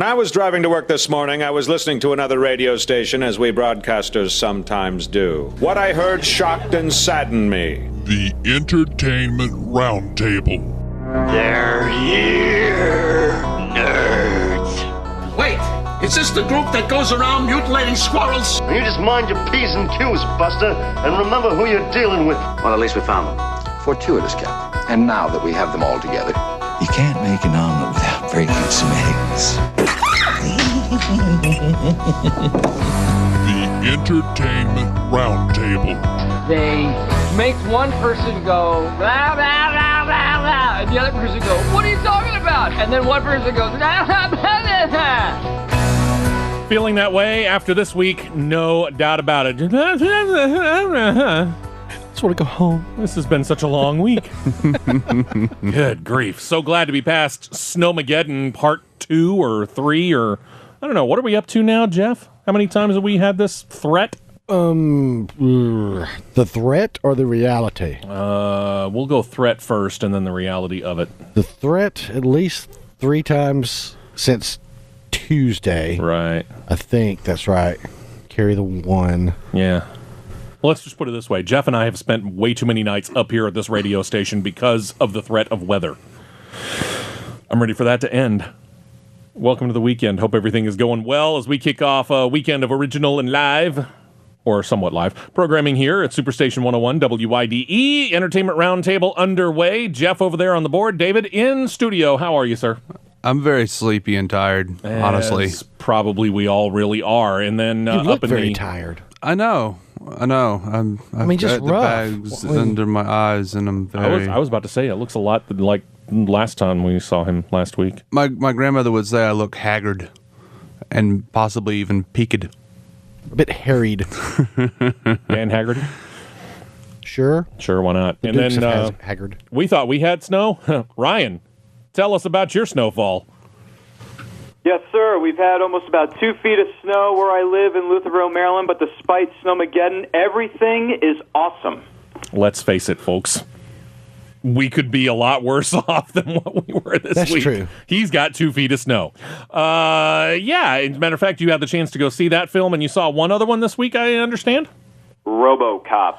I was driving to work this morning, I was listening to another radio station, as we broadcasters sometimes do. What I heard shocked and saddened me. The Entertainment Roundtable. They're here, nerds. Wait, is this the group that goes around mutilating squirrels? You just mind your P's and Q's, Buster, and remember who you're dealing with. Well, at least we found them. Fortuitous, Captain. And now that we have them all together, you can't make an omelet without breaking some eggs. The Entertainment Roundtable. They make one person go, blah, blah, blah, blah, blah, and the other person go, what are you talking about? And then one person goes, blah, blah, blah, blah. Feeling that way after this week? No doubt about it. Just want to go home. This has been such a long week. Good grief. So glad to be past Snowmageddon Part 2 or 3 or... I don't know. What are we up to now, Jeff? How many times have we had this threat? The threat or the reality? We'll go threat first and then the reality of it. The threat at least 3 times since Tuesday. Right. I think that's right. Carry the 1. Yeah. Well, let's just put it this way. Jeff and I have spent way too many nights up here at this radio station because of the threat of weather. I'm ready for that to end. Welcome to the weekend. Hope everything is going well as we kick off a weekend of original and live, or somewhat live, programming here at Superstation 101 WIDE. Entertainment Roundtable underway. Jeff over there on the board. David in studio. How are you, sir? I'm very sleepy and tired, honestly. Probably we all really are. And then you look very tired. I know. I've just got the rough. bags under my eyes, and I'm very... I was about to say, it looks a lot like last time we saw him last week. My grandmother would say I look haggard and possibly even peaked. A bit harried. Dan Haggerty? Sure, why not? The and Dukes then have Haggard. We thought we had snow. Ryan, tell us about your snowfall. Yes, sir. We've had almost about 2 feet of snow where I live in Lutherville, Maryland, but despite Snowmageddon, everything is awesome. Let's face it, folks. We could be a lot worse off than what we were this week. That's true. He's got 2 feet of snow. Yeah, as a matter of fact, you had the chance to go see that film, and you saw one other one this week, I understand? RoboCop.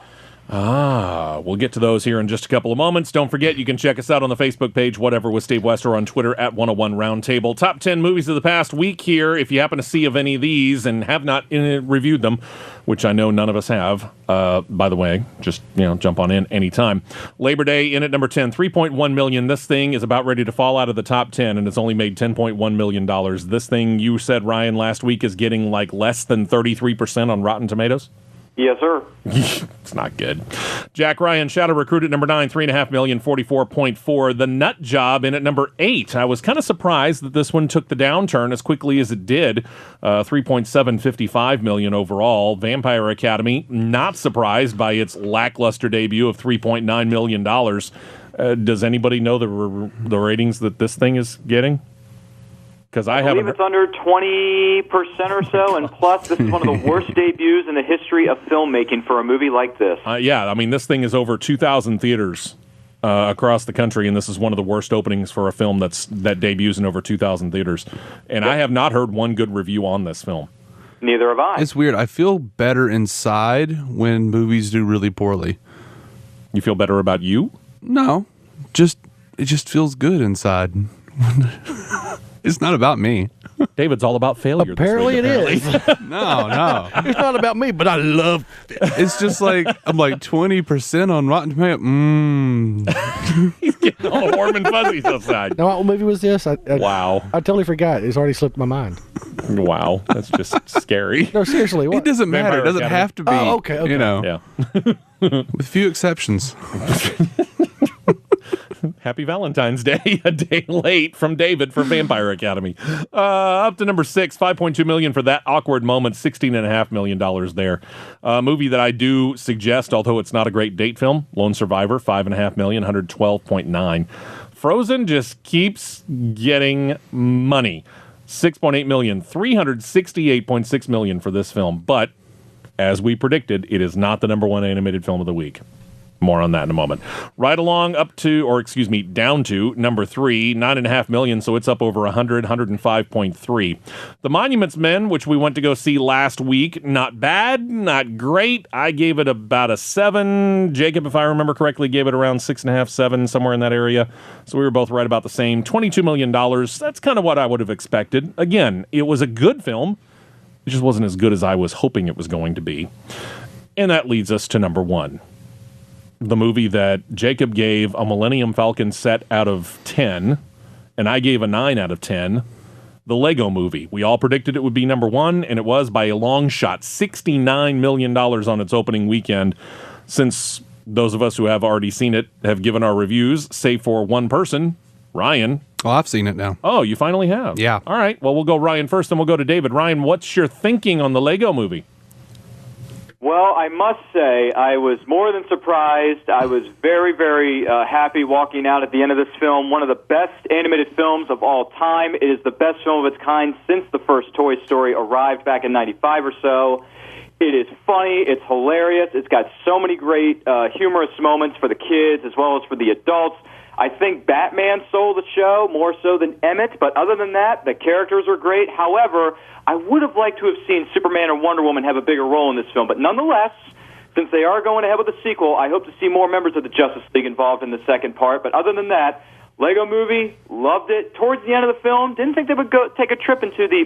We'll get to those here in just a couple of moments. Don't forget, you can check us out on the Facebook page, Whatever with Steve West, or on Twitter at 101 Roundtable. Top 10 movies of the past week here. If you happen to see of any of these and have not reviewed them, which I know none of us have, by the way, just jump on in anytime. Labor Day in at number 10, $3.1 million. This thing is about ready to fall out of the top 10, and it's only made $10.1 million. This thing, you said, Ryan, last week is getting like less than 33% on Rotten Tomatoes? Yes, sir. It's not good. Jack Ryan, Shadow Recruit at number 9, $3.5 million, 44.4. The Nut Job in at number 8. I was kind of surprised that this one took the downturn as quickly as it did. 3.755 million overall. Vampire Academy, not surprised by its lackluster debut of $3.9 million. Does anybody know the ratings that this thing is getting? Because I believe it's under 20% or so, and plus, this is one of the worst debuts in the history of filmmaking for a movie like this. Yeah, I mean, this thing is over 2,000 theaters across the country, and this is one of the worst openings for a film that debuts in over 2,000 theaters. And I have not heard one good review on this film. Neither have I. It's weird. I feel better inside when movies do really poorly. You feel better about you? No, it just feels good inside. It's not about me. David's all about failure. Apparently this week, it is. No. It's not about me, but I love it. It's just like, I'm like 20% on Rotten Tomatoes. He's getting all warm and fuzzy outside. Now, what movie was this? Wow. I totally forgot. It's already slipped my mind. Wow. That's just scary. No, seriously. What? It doesn't matter. It doesn't have to be. Oh, okay. Yeah. With few exceptions. Happy Valentine's Day, a day late from David for Vampire Academy. Up to number 6, $5.2 million for That Awkward Moment, $16.5 million there. Movie that I do suggest, although it's not a great date film, Lone Survivor, $5.5 million, $112.9. Frozen just keeps getting money. $6.8 million, $368.6 million for this film. But, as we predicted, it is not the number 1 animated film of the week. More on that in a moment. Right along down to number 3, 9.5 million, so it's up over 105.3. The Monuments Men, which we went to go see last week, not bad, not great. I gave it about a 7. Jacob, if I remember correctly, gave it around 6.5, 7, somewhere in that area. So we were both right about the same. $22 million, that's kind of what I would have expected. Again, it was a good film. It just wasn't as good as I was hoping it was going to be. And that leads us to number 1. The movie that Jacob gave a Millennium Falcon set out of 10, and I gave a 9 out of 10, the Lego Movie. We all predicted it would be number 1, and it was by a long shot, $69 million on its opening weekend. Since those of us who have already seen it have given our reviews, save for one person, Ryan. Oh, I've seen it now. Oh, you finally have? Yeah. All right, well, we'll go Ryan first, then we'll go to David. Ryan, what's your thinking on the Lego Movie? Well, I must say, I was more than surprised. I was very, very happy walking out at the end of this film. One of the best animated films of all time. It is the best film of its kind since the first Toy Story arrived back in 95 or so. It is funny. It's hilarious. It's got so many great humorous moments for the kids as well as for the adults. I think Batman stole the show more so than Emmett, but other than that, the characters are great. However, I would have liked to have seen Superman or Wonder Woman have a bigger role in this film, but nonetheless, since they are going ahead with a sequel, I hope to see more members of the Justice League involved in the second part. But other than that, Lego Movie, loved it. Towards the end of the film, didn't think they would go take a trip into the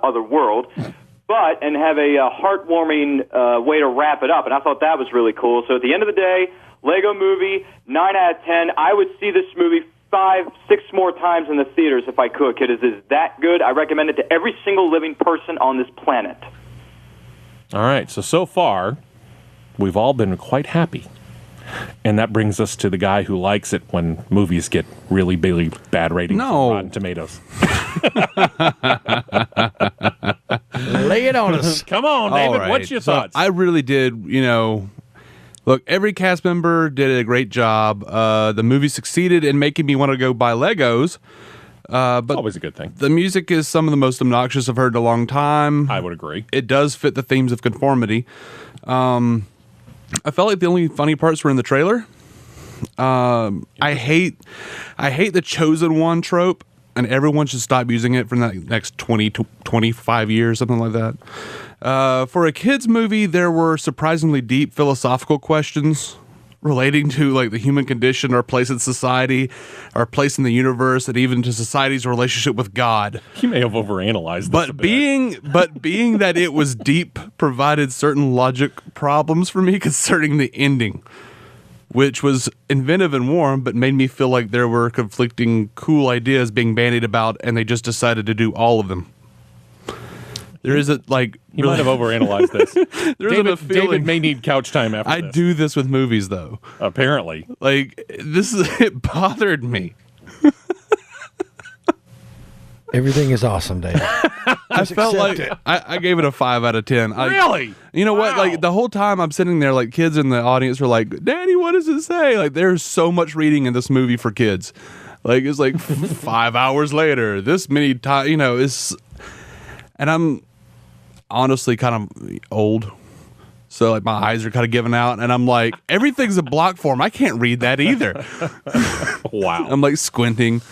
other world, and have a heartwarming way to wrap it up, and I thought that was really cool. So at the end of the day, Lego Movie, 9 out of 10. I would see this movie 5, 6 more times in the theaters if I could. It is that good. I recommend it to every single living person on this planet. All right, so far, we've all been quite happy. And that brings us to the guy who likes it when movies get really, really bad ratings on Rotten Tomatoes. Lay it on us. Come on, David. Right. What's your thoughts? I really did, look, every cast member did a great job. The movie succeeded in making me want to go buy Legos. But always a good thing. The music is some of the most obnoxious I've heard in a long time. I would agree. It does fit the themes of conformity. I felt like the only funny parts were in the trailer. I hate the chosen one trope, and everyone should stop using it for the next 20 to 25 years, something like that. For a kids movie, there were surprisingly deep philosophical questions relating to like the human condition, our place in society, our place in the universe, and even to society's relationship with God. You may have overanalyzed this being that it was deep provided certain logic problems for me concerning the ending, which was inventive and warm, but made me feel like there were conflicting cool ideas being bandied about, and they just decided to do all of them. There is a You might have overanalyzed this. David may need couch time after this. I do this with movies, though. Apparently, it bothered me. Everything is awesome, David. I felt like I gave it a 5 out of 10. Really? You know what? Like the whole time I'm sitting there, like kids in the audience were like, "Daddy, what does it say?" Like there's so much reading in this movie for kids. Like it's like 5 hours later, this many times, it's. And I'm honestly kind of old, so like my eyes are kind of giving out, and I'm like, everything's a block form. I can't read that either. Wow. I'm like squinting.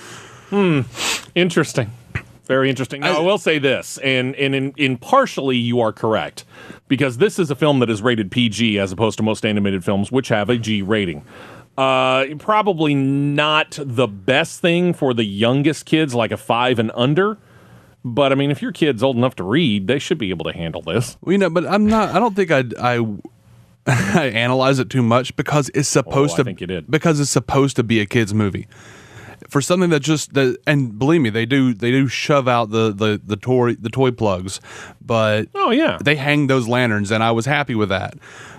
Interesting. Very interesting. Now, I will say this, and in partially you are correct, because this is a film that is rated PG as opposed to most animated films, which have a G rating. Probably not the best thing for the youngest kids, like a 5 and under. But I mean, if your kid's old enough to read, they should be able to handle this. Well, but I'm not. I don't think I analyze it too much because it's supposed to. I think you did. Because it's supposed to be a kids movie. For something that and believe me, they do shove out the toy plugs, but they hang those lanterns, and I was happy with that.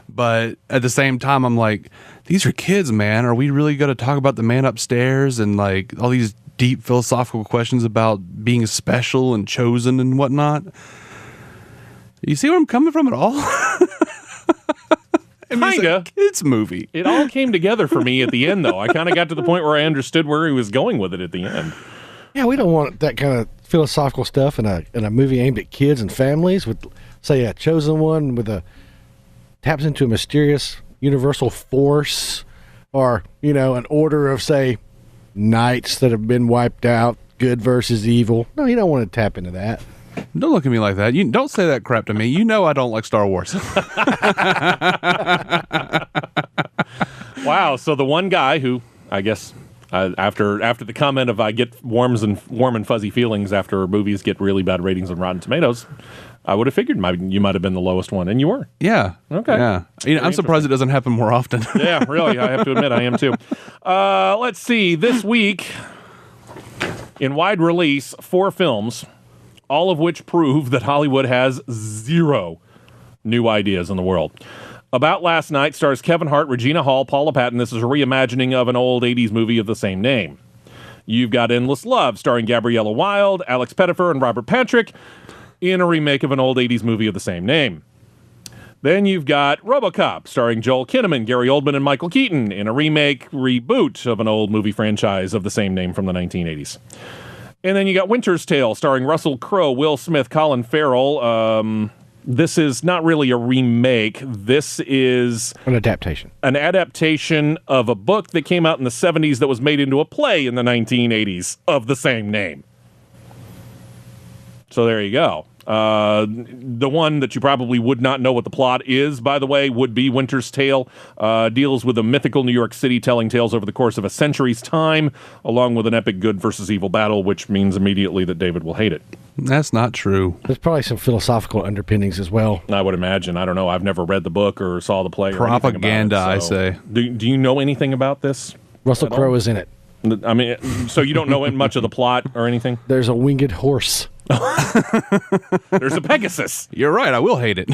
But at the same time, I'm like, these are kids, man. Are we really going to talk about the man upstairs and like all these deep philosophical questions about being special and chosen and whatnot? You see where I'm coming from at all? Kinda. Kids movie. It all came together for me at the end, though. I kind of got to the point where I understood where he was going with it at the end. Yeah, we don't want that kind of philosophical stuff in a movie aimed at kids and families with, say, a chosen one taps into a mysterious universal force or, an order of, say, knights that have been wiped out, good versus evil. No, you don't want to tap into that. Don't look at me like that. You don't say that crap to me. You know I don't like Star Wars. Wow. So the one guy who, I guess, after the comment of I get warm and fuzzy feelings after movies get really bad ratings on Rotten Tomatoes, I would have figured you might have been the lowest one, and you were. Yeah. Okay. Yeah. I'm surprised it doesn't happen more often. Yeah, really. I have to admit, I am too. Let's see. This week, in wide release, 4 films, all of which prove that Hollywood has 0 new ideas in the world. About Last Night stars Kevin Hart, Regina Hall, Paula Patton. This is a reimagining of an old 80s movie of the same name. You've got Endless Love, starring Gabriella Wilde, Alex Pettyfer, and Robert Patrick, in a remake of an old 80s movie of the same name. Then you've got RoboCop, starring Joel Kinnaman, Gary Oldman, and Michael Keaton, in a reboot of an old movie franchise of the same name from the 1980s. And then you got Winter's Tale, starring Russell Crowe, Will Smith, Colin Farrell. This is not really a remake. This is an adaptation. An adaptation of a book that came out in the 70s that was made into a play in the 1980s of the same name. So there you go. The one that you probably would not know what the plot is, by the way, would be Winter's Tale. Deals with a mythical New York City telling tales over the course of a century's time, along with an epic good versus evil battle, which means immediately that David will hate it. That's not true. There's probably some philosophical underpinnings as well. I would imagine. I don't know. I've never read the book or saw the play. Propaganda, or anything about it, so. I say. Do you know anything about this? Russell Crowe is in it. I mean, so you don't know much of the plot or anything? There's a winged horse. There's a Pegasus. You're right. I will hate it.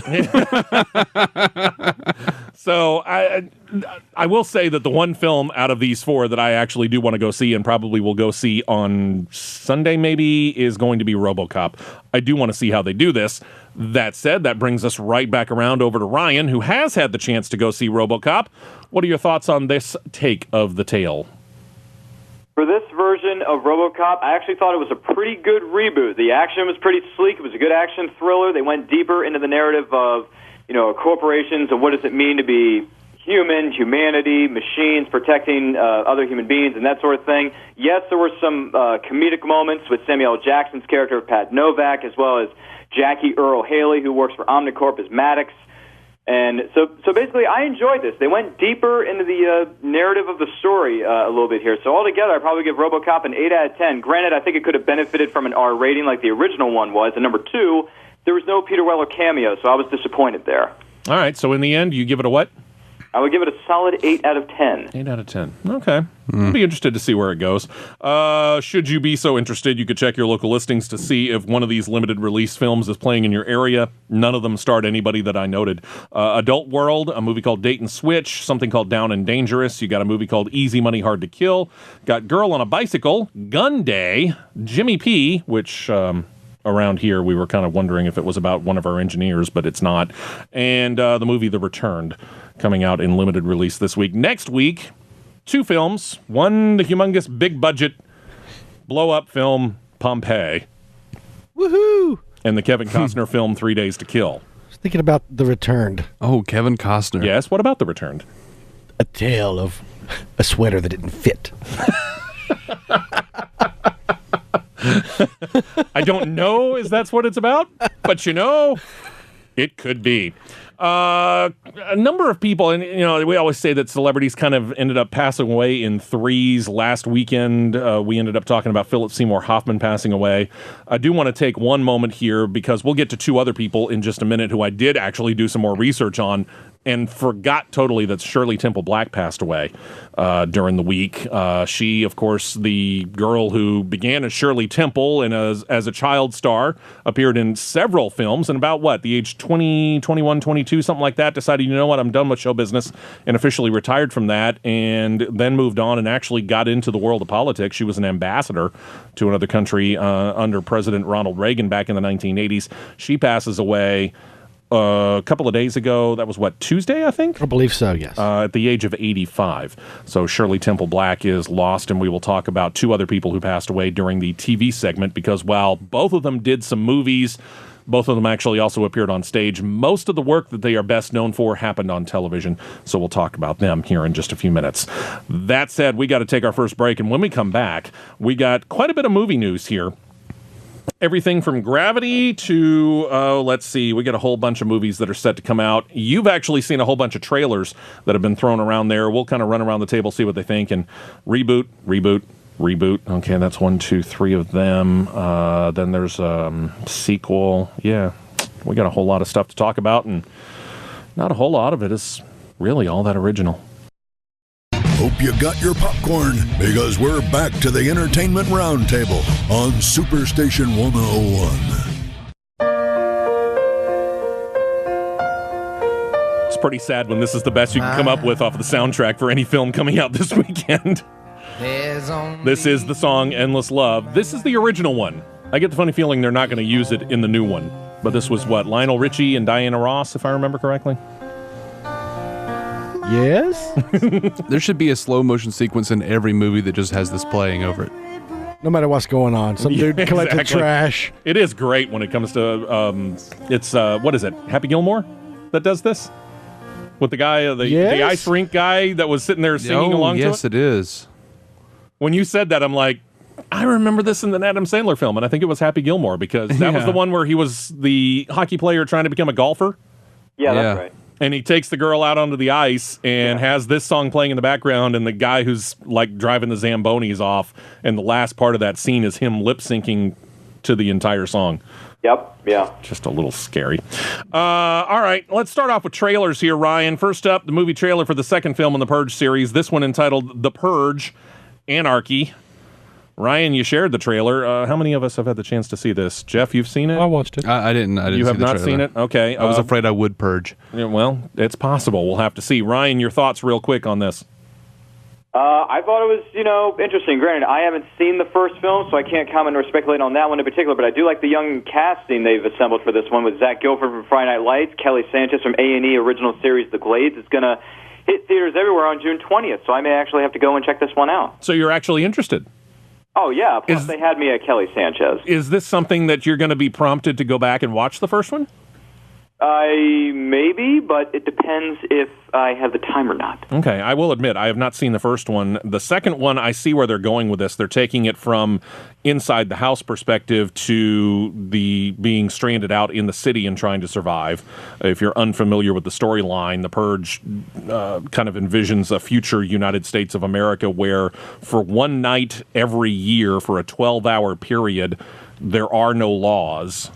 So I will say that the one film out of these 4 that I actually do want to go see and probably will go see on Sunday maybe is going to be RoboCop. I do want to see how they do this. That said, that brings us right back around over to Ryan, who has had the chance to go see RoboCop. What are your thoughts on this take of the tale? For this version of RoboCop, I actually thought it was a pretty good reboot. The action was pretty sleek. It was a good action thriller. They went deeper into the narrative of, corporations and what does it mean to be human, humanity, machines protecting other human beings, and that sort of thing. Yes, there were some comedic moments with Samuel L. Jackson's character, Pat Novak, as well as Jackie Earle Haley, who works for Omnicorp as Maddox. And so basically, I enjoyed this. They went deeper into the narrative of the story a little bit here. So altogether, I'd probably give RoboCop an 8 out of 10. Granted, I think it could have benefited from an R rating like the original one was. And number 2, there was no Peter Weller cameo, so I was disappointed there. All right, so in the end, you give it a what? I would give it a solid 8 out of 10. 8 out of 10. Okay. I'll be interested to see where it goes. Should you be so interested, you could check your local listings to see if one of these limited release films is playing in your area. None of them starred anybody that I noted. Adult World, a movie called Date and Switch, something called Down and Dangerous. You got a movie called Easy Money, Hard to Kill. Got Girl on a Bicycle, Gun Day, Jimmy P, which... around here, we were kind of wondering if it was about one of our engineers, but it's not. And the movie The Returned, coming out in limited release this week. Next week, 2 films. One, the humongous big-budget blow-up film, Pompeii. Woohoo! And the Kevin Costner film, 3 Days to Kill. I was thinking about The Returned. Oh, Kevin Costner. Yes, what about The Returned? A tale of a sweater that didn't fit. I don't know if that's what it's about, but it could be. A number of people, and we always say that celebrities kind of ended up passing away in threes. Last weekend, we ended up talking about Philip Seymour Hoffman passing away. I do want to take one moment here because we'll get to 2 other people in just a minute who I did actually do some more research on and forgot totally that Shirley Temple Black passed away during the week. She, of course, the girl who began as Shirley Temple and as a child star, appeared in several films, and about the age 20, 21, 22, something like that, decided, you know what, I'm done with show business, and officially retired from that, and then moved on and actually got into the world of politics. She was an ambassador to another country under President Ronald Reagan back in the 1980s. She passes away a couple of days ago. That was Tuesday, I think? I believe so, yes. At the age of 85. So Shirley Temple Black is lost, and we will talk about 2 other people who passed away during the TV segment because while both of them did some movies Both of them actually also appeared on stage. Most of the work that they are best known for happened on television, so we'll talk about them here in just a few minutes. That said, we got to take our first break, and when we come back, we got quite a bit of movie news here. Everything from Gravity to, let's see, we got a whole bunch of movies that are set to come out. You've actually seen a whole bunch of trailers that have been thrown around there. We'll kind of run around the table, see what they think, and Reboot. Okay, that's 1, 2, 3 of them. Then there's sequel. Yeah, we got a whole lot of stuff to talk about, and not a whole lot of it is really all that original. Hope you got your popcorn, because we're back to the Entertainment Roundtable on Superstation 101. It's pretty sad when this is the best you can come up with off of the soundtrack for any film coming out this weekend. This is the song Endless Love. This is the original one. I get the funny feeling they're not going to use it in the new one. But this was what, Lionel Richie and Diana Ross, if I remember correctly? Yes? There should be a slow motion sequence in every movie that just has this playing over it. No matter what's going on. Some dude collected trash. It is great when it comes to, what is it, Happy Gilmore that does this? With the guy, the ice rink guy that was sitting there singing along to it? Yes, it is. When you said that, I'm like, I remember this in an Adam Sandler film, and I think it was Happy Gilmore, because that was the one where he was the hockey player trying to become a golfer. Yeah, that's right. And he takes the girl out onto the ice and has this song playing in the background, and the guy who's like driving the Zambonis off, and the last part of that scene is him lip syncing to the entire song. Yep, yeah. Just a little scary. All right, let's start off with trailers here, Ryan. First up, the movie trailer for the second film in the Purge series, this one entitled The Purge, Anarchy. Ryan, you shared the trailer. How many of us have had the chance to see this? Jeff, you've seen it? I watched it. I didn't. You have not seen it? Okay. I was afraid I would purge. Yeah, well, it's possible. We'll have to see. Ryan, your thoughts real quick on this. I thought it was, interesting. Granted, I haven't seen the first film, so I can't comment or speculate on that one in particular, but I do like the young casting they've assembled for this one with Zach Gilford from Friday Night Lights, Kelly Sanchez from A&E original series The Glades. It's going to hit theaters everywhere on June 20th, so I may actually have to go and check this one out. So you're actually interested? Oh, yeah. Plus, they had me at Kelly Sanchez. Is this something that you're going to be prompted to go back and watch the first one? Maybe, but it depends if I have the time or not. Okay, I will admit, I have not seen the first one. The second one, I see where they're going with this. They're taking it from inside the house perspective to the being stranded out in the city and trying to survive. If you're unfamiliar with the storyline, The Purge kind of envisions a future United States of America where for one night every year for a 12-hour period, there are no laws.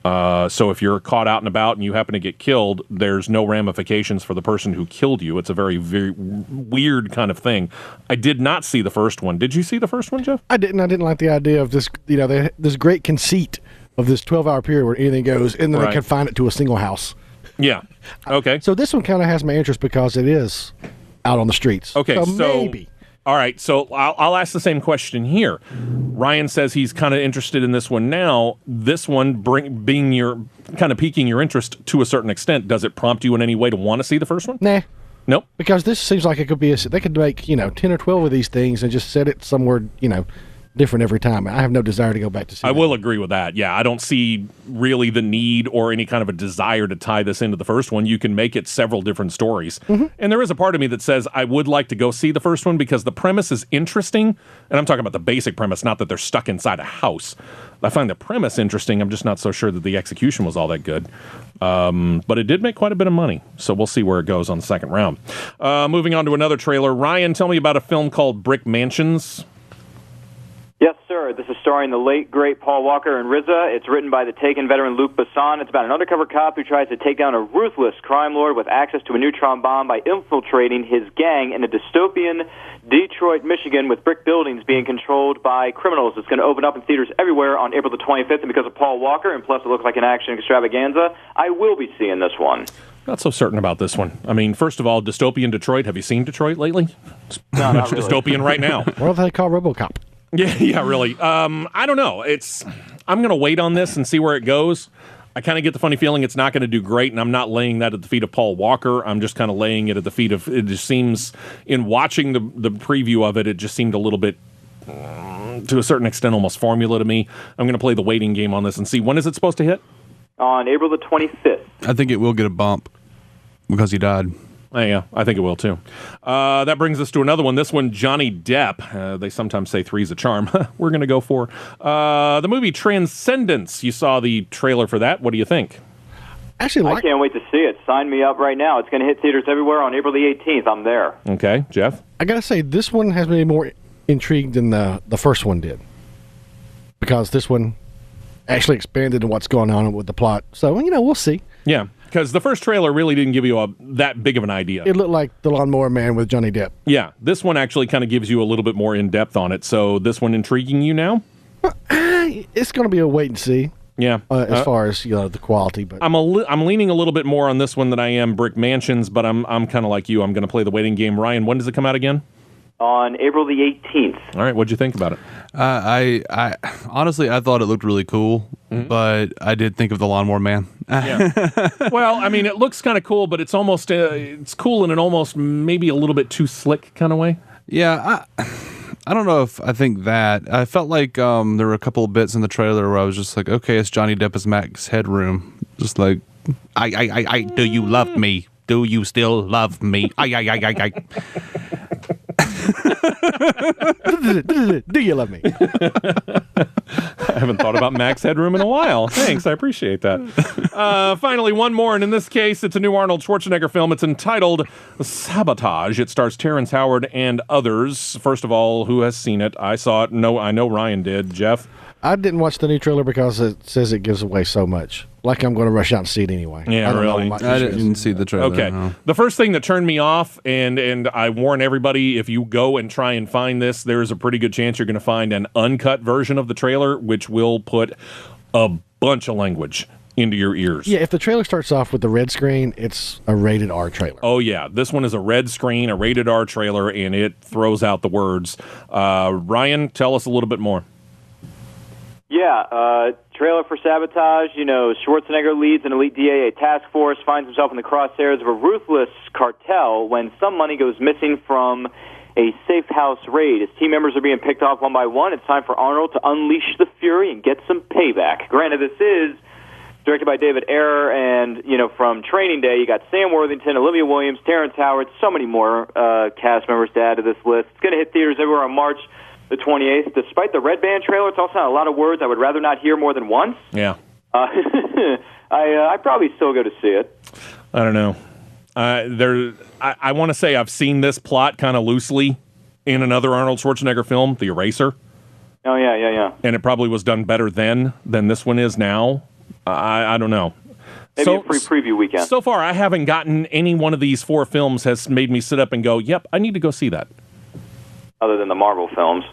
So if you're caught out and about and you happen to get killed, there's no ramifications for the person who killed you. It's a very, very weird kind of thing. I did not see the first one. Did you see the first one, Jeff? I didn't. I didn't like the idea of this, this great conceit of this 12-hour period where anything goes, and then they confine it to a single house. Yeah. Okay. So this one kind of has my interest because it is out on the streets. Okay, so maybe. All right, so I'll ask the same question here. Ryan says he's kind of interested in this one now. This one being your kind of piquing your interest to a certain extent. Does it prompt you in any way to want to see the first one? Nah. Nope. Because this seems like it could be they could make 10 or 12 of these things and just set it somewhere different every time. I have no desire to go back to see I will agree with that. Yeah, I don't see really the need or any kind of a desire to tie this into the first one. You can make it several different stories. Mm-hmm. And there is a part of me that says I would like to go see the first one because the premise is interesting. And I'm talking about the basic premise, not that they're stuck inside a house. I find the premise interesting. I'm just not so sure that the execution was all that good. But it did make quite a bit of money. So we'll see where it goes on the second round. Moving on to another trailer. Ryan, tell me about a film called Brick Mansions. Yes, sir. This is starring the late, great Paul Walker and RZA. It's written by the Taken veteran Luc Besson. It's about an undercover cop who tries to take down a ruthless crime lord with access to a neutron bomb by infiltrating his gang in a dystopian Detroit, Michigan, with brick buildings being controlled by criminals. It's going to open up in theaters everywhere on April the 25th, and because of Paul Walker, and plus it looks like an action extravaganza, I will be seeing this one. Not so certain about this one. I mean, first of all, dystopian Detroit. Have you seen Detroit lately? No, not really. Dystopian right now. What do they call RoboCop? Yeah, really. I don't know. I'm going to wait on this and see where it goes. I kind of get the funny feeling it's not going to do great, and I'm not laying that at the feet of Paul Walker. I'm just kind of laying it at the feet of, it just seems, in watching the preview of it, it just seemed a little bit, to a certain extent, almost formula to me. I'm going to play the waiting game on this and see. When is it supposed to hit? on April the 25th. I think it will get a bump because he died. Yeah, I think it will too. That brings us to another one. This one, Johnny Depp. They sometimes say three's a charm. We're going to go for the movie Transcendence. You saw the trailer for that. What do you think? Actually, I can't wait to see it. Sign me up right now. It's going to hit theaters everywhere on April the 18th. I'm there. Okay, Jeff? I got to say, this one has me more intrigued than the first one did. Because this one actually expanded on what's going on with the plot. So, we'll see. Yeah, because the first trailer really didn't give you that big of an idea. It looked like The Lawnmower Man with Johnny Depp. Yeah, this one actually kind of gives you a little bit more in-depth on it. So this one intriguing you now? It's going to be a wait and see. Yeah, as far as the quality, but I'm leaning a little bit more on this one than I am Brick Mansions, but I'm kind of like you. I'm going to play the waiting game. Ryan, when does it come out again? On April the 18th. All right, what'd you think about it? I honestly I thought it looked really cool, but I did think of the Lawnmower Man. Yeah. Well, I mean, it looks kind of cool, but it's almost it's cool in an almost maybe a little bit too slick kind of way. Yeah, I don't know if I think that. I felt like there were a couple of bits in the trailer where I was just like, okay, it's Johnny Depp as Max Headroom. Just like, I, do you love me? Do you still love me? I. Do you love me? I haven't thought about Max Headroom in a while. Thanks, I appreciate that. Finally, one more, and in this case, it's a new Arnold Schwarzenegger film. It's entitled Sabotage. It stars Terrence Howard and others. First of all, who has seen it? I saw it. No, I know Ryan did. Jeff? I didn't watch the new trailer because it says it gives away so much. Like I'm going to rush out and see it anyway. Yeah, really? I didn't see the trailer. Okay. No. The first thing that turned me off, and I warn everybody, if you go and try and find this, there's a pretty good chance you're going to find an uncut version of the trailer, which will put a bunch of language into your ears. Yeah, if the trailer starts off with the red screen, it's a rated R trailer. Oh, yeah. This one is a red screen, a rated R trailer, and it throws out the words. Ryan, tell us a little bit more. Yeah, trailer for Sabotage. Schwarzenegger leads an elite DAA task force, finds himself in the crosshairs of a ruthless cartel when some money goes missing from a safe house raid. His team members are being picked off one by one. It's time for Arnold to unleash the fury and get some payback. Granted, this is directed by David Ayer, and, from Training Day, you got Sam Worthington, Olivia Williams, Terrence Howard, so many more cast members to add to this list. It's going to hit theaters everywhere on March the 28th. Despite the Red Band trailer, it's also not a lot of words I would rather not hear more than once. Yeah. I'd probably still go to see it. I don't know. I want to say I've seen this plot kind of loosely in another Arnold Schwarzenegger film, The Eraser. Oh, yeah. And it probably was done better then than this one is now. I don't know. Maybe a free preview weekend. So far, I haven't gotten any one of these four films has made me sit up and go, yep, I need to go see that. Other than the Marvel films.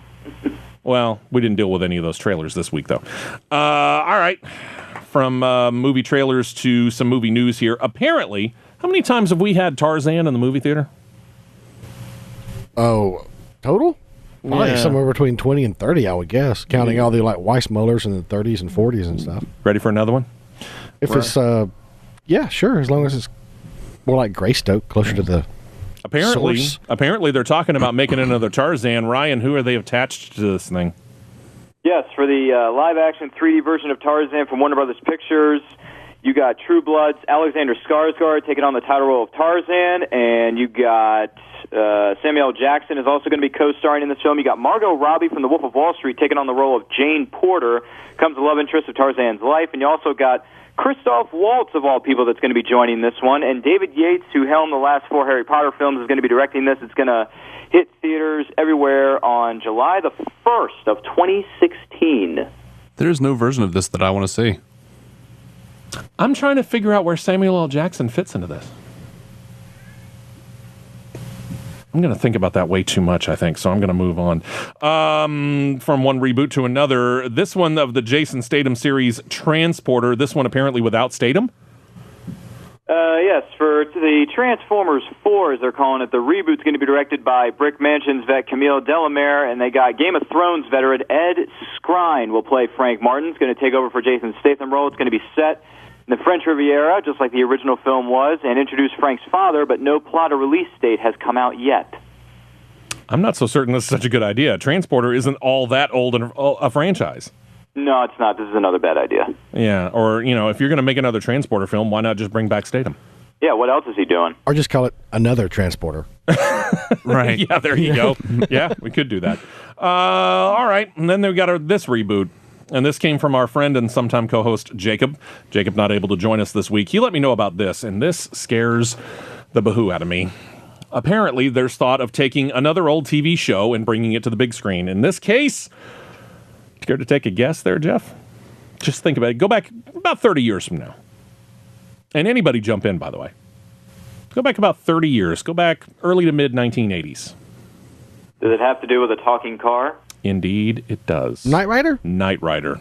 Well, we didn't deal with any of those trailers this week, though. All right. From movie trailers to some movie news here. Apparently, how many times have we had Tarzan in the movie theater? Oh, total? Probably somewhere between 20 and 30, I would guess, counting all the Weissmullers in the 30s and 40s and stuff. Ready for another one? If it's, yeah, sure, as long as it's more like Greystoke, closer to the source. Apparently, they're talking about making another Tarzan. Ryan, who are they attached to this thing? Yes, for the live-action 3D version of Tarzan from Warner Brothers Pictures, you got True Blood's Alexander Skarsgård taking on the title role of Tarzan, and you got Samuel L. Jackson is also going to be co-starring in this film. You got Margot Robbie from The Wolf of Wall Street taking on the role of Jane Porter, comes the love interest of Tarzan's life, and you also got Christoph Waltz, of all people, that's going to be joining this one, and David Yates, who helmed the last 4 Harry Potter films, is going to be directing this. It's going to hit theaters everywhere on July the 1st of 2016. There's no version of this that I want to see. I'm trying to figure out where Samuel L. Jackson fits into this. I'm going to think about that way too much, I think, so I'm going to move on. From one reboot to another, this one of the Jason Statham series, Transporter, this one apparently without Statham? Yes, for the Transformers 4, as they're calling it, the reboot's going to be directed by Brick Mansions vet Camille Delamere, and they got Game of Thrones veteran Ed Skrein will play Frank Martin. It's going to take over for Jason Statham role. It's going to be set in the French Riviera, just like the original film was, and introduce Frank's father, but no plot or release date has come out yet. I'm not so certain this is such a good idea. Transporter isn't all that old a franchise. No, it's not. This is another bad idea. Yeah, or, if you're going to make another Transporter film, why not just bring back Statham? Yeah, what else is he doing? Or just call it another Transporter. Right. Yeah, there you go. Yeah, we could do that. All right, and then they've got this reboot. And this came from our friend and sometime co-host, Jacob. Jacob not able to join us this week. He let me know about this, and this scares the bahoo out of me. Apparently, there's thought of taking another old TV show and bringing it to the big screen. In this case, care to take a guess there, Jeff? Just think about it. Go back about 30 years from now. And anybody jump in, by the way. Go back about 30 years. Go back early to mid-1980s. Does it have to do with a talking car? Indeed, it does. Knight Rider? Knight Rider.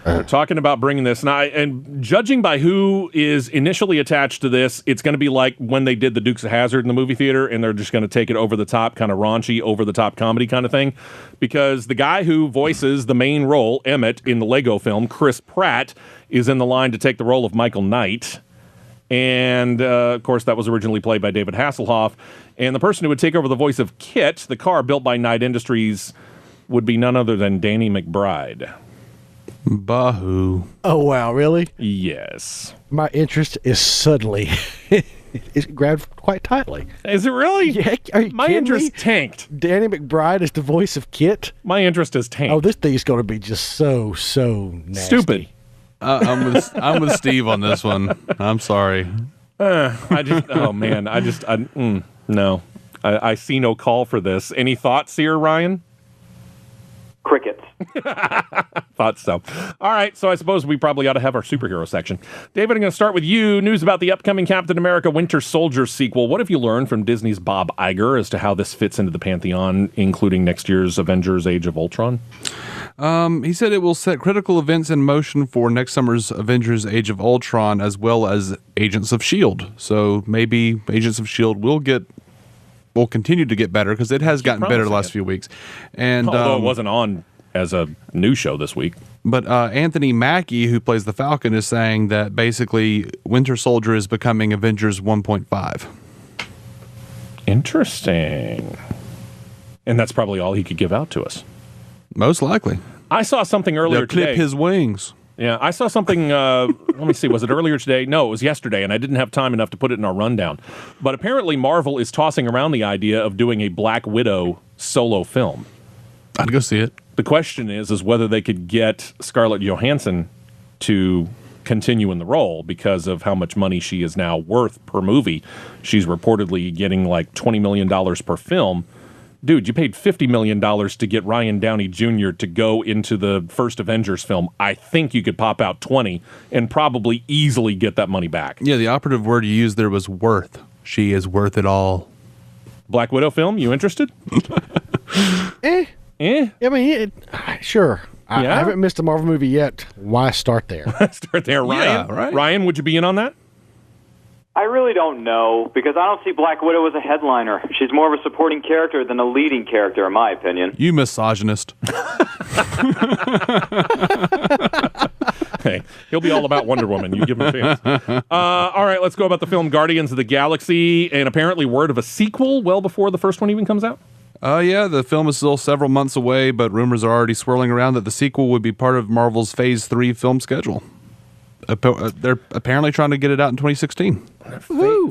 They're talking about bringing this. Now, and judging by who is initially attached to this, it's going to be like when they did the Dukes of Hazzard in the movie theater, and they're just going to take it over the top, kind of raunchy, over the top comedy kind of thing. Because the guy who voices the main role, Emmett, in the Lego film, Chris Pratt, is in the line to take the role of Michael Knight. And, of course, that was originally played by David Hasselhoff. And the person who would take over the voice of Kit, the car built by Knight Industries, would be none other than Danny McBride. Bahoo. Oh, wow, really? Yes. My interest is suddenly it's grabbed quite tightly. Is it really? Yeah, are you My kidding interest me? tanked. Danny McBride is the voice of Kit? My interest is tanked. Oh, this thing's going to be just so nasty. Stupid. I'm with Steve on this one. I'm sorry. No. I see no call for this. Any thoughts here, Ryan? Crickets. Thought so. All right, so I suppose we probably ought to have our superhero section. David, I'm going to start with you. News about the upcoming Captain America Winter Soldier sequel. What have you learned from Disney's Bob Iger as to how this fits into the pantheon, including next year's Avengers Age of Ultron? He said it will set critical events in motion for next summer's Avengers Age of Ultron, as well as Agents of S.H.I.E.L.D. So maybe Agents of S.H.I.E.L.D. will continue to get better, because it has gotten better the last few weeks. And although it wasn't on as a new show this week. But Anthony Mackie, who plays the Falcon, is saying that basically Winter Soldier is becoming Avengers 1.5. Interesting. And that's probably all he could give out to us. Most likely. I saw something earlier today. They'll clip his wings. Yeah, I saw something, let me see, was it earlier today? No, it was yesterday, and I didn't have time enough to put it in our rundown. But apparently Marvel is tossing around the idea of doing a Black Widow solo film. I'd go see it. The question is whether they could get Scarlett Johansson to continue in the role because of how much money she is now worth per movie. She's reportedly getting like $20 million per film. Dude, you paid $50 million to get Ryan Downey Jr. to go into the first Avengers film. I think you could pop out 20 and probably easily get that money back. Yeah, the operative word you used there was worth. She is worth it all. Black Widow film, you interested? Eh? I mean, sure. I Yeah? haven't missed a Marvel movie yet. Why start there? Start there, Ryan. Yeah, right. Ryan, would you be in on that? I really don't know, because I don't see Black Widow as a headliner. She's more of a supporting character than a leading character, in my opinion. You misogynist. Hey, he'll be all about Wonder Woman. You give him a chance. All right, let's go about the film Guardians of the Galaxy, and apparently word of a sequel well before the first one even comes out. Yeah, the film is still several months away, but rumors are already swirling around that the sequel would be part of Marvel's Phase 3 film schedule. They're apparently trying to get it out in 2016.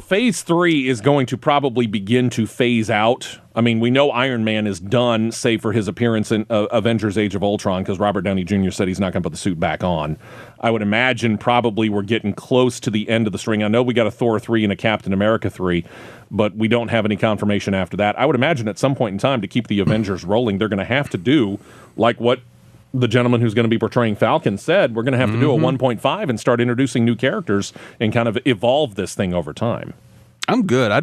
Phase 3 is going to probably begin to phase out. I mean, we know Iron Man is done, save for his appearance in Avengers Age of Ultron, because Robert Downey Jr. said he's not going to put the suit back on. I would imagine probably we're getting close to the end of the string. I know we got a Thor 3 and a Captain America 3, but we don't have any confirmation after that. I would imagine at some point in time, to keep the Avengers rolling, they're going to have to do like what the gentleman who's going to be portraying Falcon said, we're going to have to do a 1.5 and start introducing new characters and kind of evolve this thing over time. I'm good. I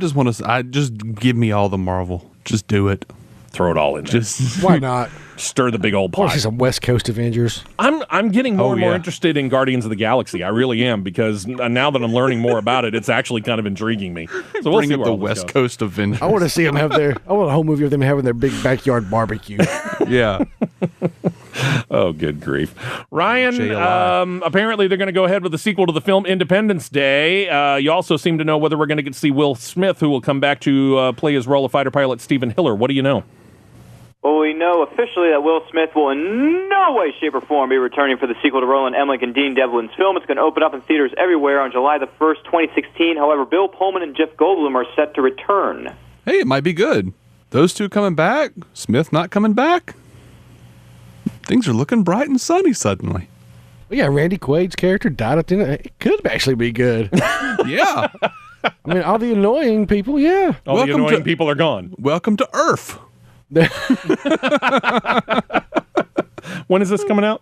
just give me all the Marvel. Just do it. Throw it all in there. Why not? Stir the big old I want pot. to see some West Coast Avengers. I'm getting more and more interested in Guardians of the Galaxy. I really am, because now that I'm learning more about it, it's actually kind of intriguing me. So we'll Bring see up where the all this West goes. Coast Avengers. I want to see them have I want a whole movie of them having their big backyard barbecue. Yeah. Oh, good grief. Ryan, apparently they're going to go ahead with the sequel to the film Independence Day. You also seem to know whether we're going to get to see Will Smith, who will come back to play his role of fighter pilot Stephen Hiller. What do you know? Well, we know officially that Will Smith will in no way, shape, or form be returning for the sequel to Roland Emmerich and Dean Devlin's film. It's going to open up in theaters everywhere on July the 1st, 2016. However, Bill Pullman and Jeff Goldblum are set to return. Hey, it might be good. Those two coming back, Smith not coming back. Things are looking bright and sunny suddenly. Well, yeah, Randy Quaid's character died at the end. It could actually be good. Yeah. I mean, all the annoying people, yeah. All the annoying people are gone. Welcome to Earth. When is this coming out?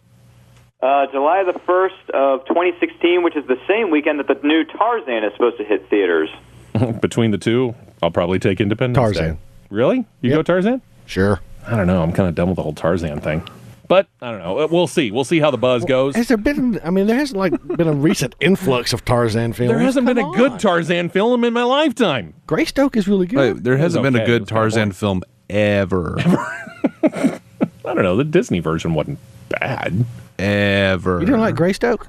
July the 1st of 2016, which is the same weekend that the new Tarzan is supposed to hit theaters. Between the two, I'll probably take Independence Tarzan. Day. Really? You go Tarzan? Sure. I don't know. I'm kind of done with the whole Tarzan thing. But, I don't know. We'll see. We'll see how the buzz goes. Has there been, I mean, there hasn't been a recent influx of Tarzan films. There hasn't been a good Tarzan film in my lifetime. Greystoke is really good. Wait, there hasn't been a good Tarzan film ever. I don't know. The Disney version wasn't bad. Ever. You didn't like Greystoke?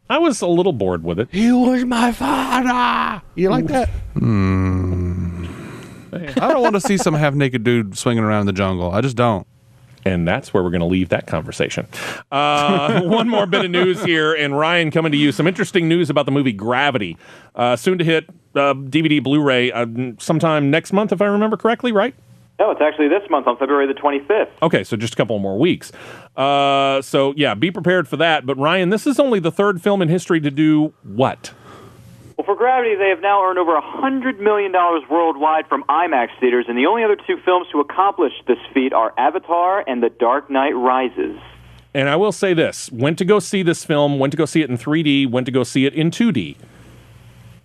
I was a little bored with it. He was my father. You like that? I don't want to see some half-naked dude swinging around in the jungle. I just don't. And that's where we're going to leave that conversation. One more bit of news here, and Ryan, coming to you. Some interesting news about the movie Gravity. Soon to hit DVD, Blu-ray sometime next month, if I remember correctly, right? No, it's actually this month on February the 25th. Okay, so just a couple more weeks. So, yeah, be prepared for that. But, Ryan, this is only the third film in history to do what? Well, for Gravity, they have now earned over $100 million worldwide from IMAX theaters, and the only other two films to accomplish this feat are Avatar and The Dark Knight Rises. And I will say this. Went to go see this film, went to go see it in 3D, went to go see it in 2D.